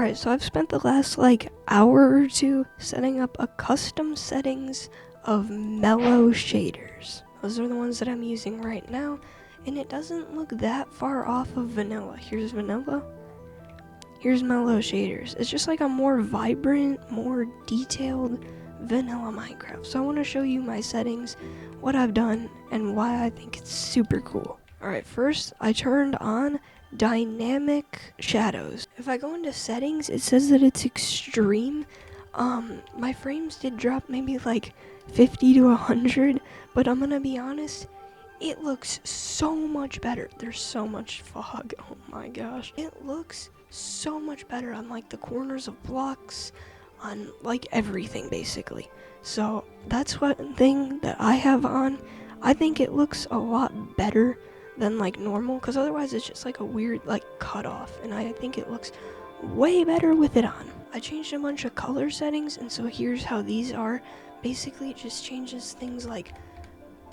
Alright, so I've spent the last hour or two setting up a custom settings of Mellow shaders. Those are the ones that I'm using right now, and it doesn't look that far off of vanilla. Here's vanilla. Here's Mellow shaders. It's just like a more vibrant, more detailed vanilla Minecraft. So I want to show you my settings, what I've done, and why I think it's super cool. Alright, first I turned on dynamic shadows. If I go into settings, it says that it's extreme. My frames did drop maybe 50 to 100, but I'm gonna be honest, it looks so much better. There's so much fog. Oh my gosh. It looks so much better on the corners of blocks, on everything basically. So that's one thing that I have on. I think it looks a lot better than normal, because otherwise it's just a weird cut off, and I think it looks way better with it on. I changed a bunch of color settings, and so here's how these are. Basically it just changes things like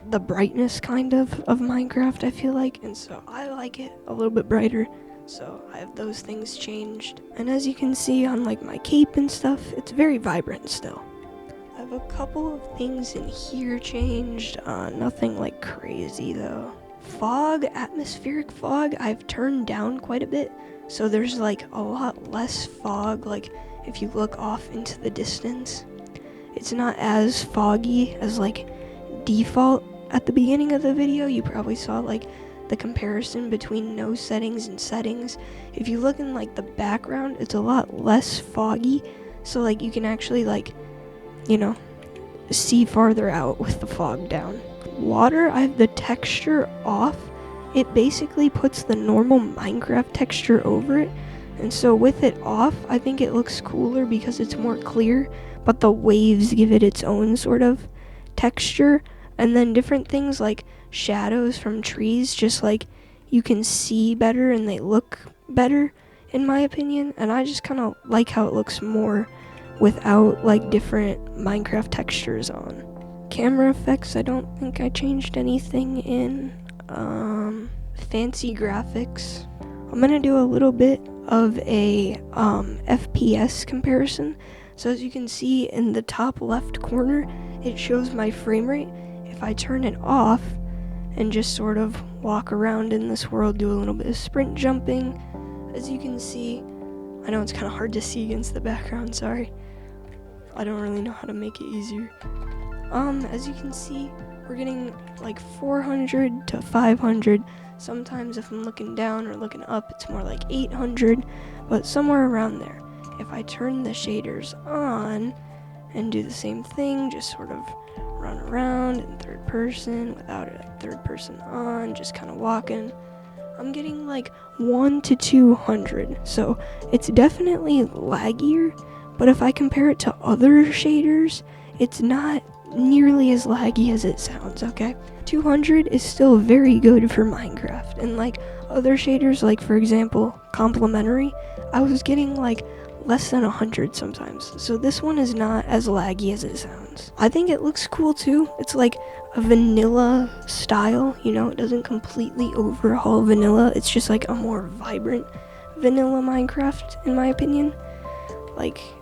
the brightness kind of Minecraft, I feel like, and so I like it a little bit brighter, so I have those things changed. And as you can see on my cape and stuff, it's very vibrant still. I have a couple of things in here changed, nothing crazy though. Fog, atmospheric fog, I've turned down quite a bit, so there's a lot less fog. If you look off into the distance, it's not as foggy as default. At the beginning of the video, you probably saw the comparison between no settings and settings. If you look in the background, it's a lot less foggy, so you can actually see farther out with the fog down. Water, I have the texture off. It basically puts the normal Minecraft texture over it, and so with it off, I think it looks cooler because it's more clear, but the waves give it its own sort of texture. And then different things like shadows from trees, just you can see better and they look better in my opinion, and I just kind of like how it looks more without different Minecraft textures on. Camera effects, I don't think I changed anything in. Fancy graphics, I'm gonna do a little bit of a FPS comparison. So as you can see in the top left corner, it shows my frame rate. If I turn it off and just sort of walk around in this world, do a little bit of sprint jumping, as you can see, I know it's kind of hard to see against the background, sorry. I don't really know how to make it easier. As you can see, we're getting 400 to 500. Sometimes if I'm looking down or looking up, it's more 800, but somewhere around there. If I turn the shaders on and do the same thing, just sort of run around in third person without a third person on, just kind of walking, I'm getting 1 to 200. So it's definitely laggier, but if I compare it to other shaders, it's not nearly as laggy as it sounds, okay? 200 is still very good for Minecraft, and other shaders, for example, complementary, I was getting less than 100 sometimes. So this one is not as laggy as it sounds. I think it looks cool too. It's a vanilla style, it doesn't completely overhaul vanilla. It's just a more vibrant vanilla Minecraft, in my opinion.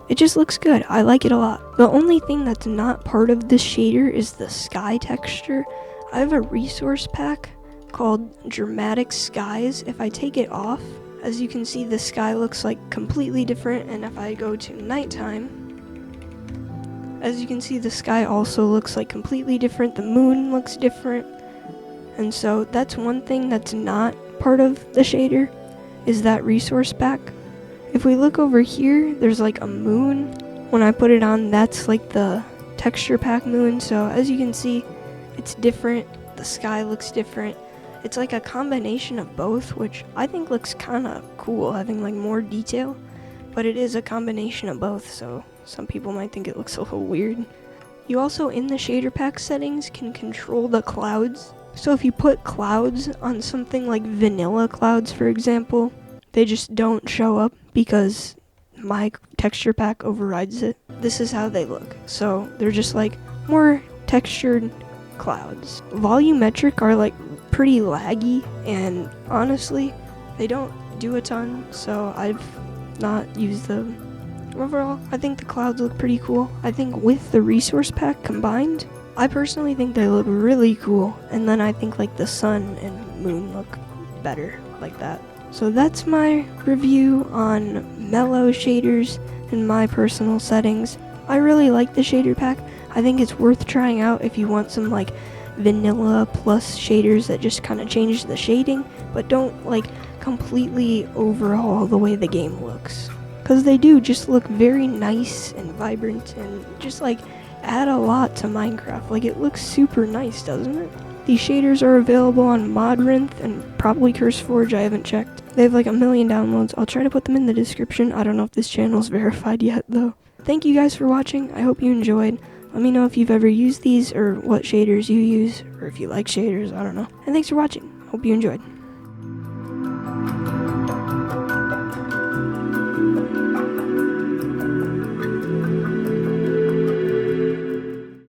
It just looks good. I like it a lot. The only thing that's not part of this shader is the sky texture. I have a resource pack called Dramatic Skies. If I take it off, as you can see, the sky looks completely different, and if I go to nighttime, as you can see, the sky also looks completely different. The moon looks different, and so that's one thing that's not part of the shader, is that resource pack. If we look over here, there's a moon. When I put it on, that's the texture pack moon, so as you can see, it's different. The sky looks different. It's a combination of both, which I think looks kind of cool, having more detail, but it is a combination of both, so some people might think it looks a little weird. You also, in the shader pack settings, can control the clouds. So if you put clouds on something like vanilla clouds, for example, they just don't show up because my texture pack overrides it. This is how they look. So they're just more textured clouds. Volumetric are pretty laggy, and honestly, they don't do a ton, so I've not use the... Overall, I think the clouds look pretty cool. I think with the resource pack combined, I personally think they look really cool. And then I think like the sun and moon look better like that. So that's my review on Mellow shaders in my personal settings. I really like the shader pack. I think it's worth trying out if you want some like vanilla plus shaders that just kind of change the shading, but don't like completely overhaul the way the game looks. Because they do just look very nice and vibrant and just like add a lot to Minecraft. Like it looks super nice, doesn't it? These shaders are available on Modrinth and probably CurseForge, I haven't checked. They have like 1 million downloads. I'll try to put them in the description. I don't know if this channel's verified yet though. Thank you guys for watching. I hope you enjoyed. Let me know if you've ever used these or what shaders you use, or if you like shaders, I don't know. And thanks for watching. Hope you enjoyed.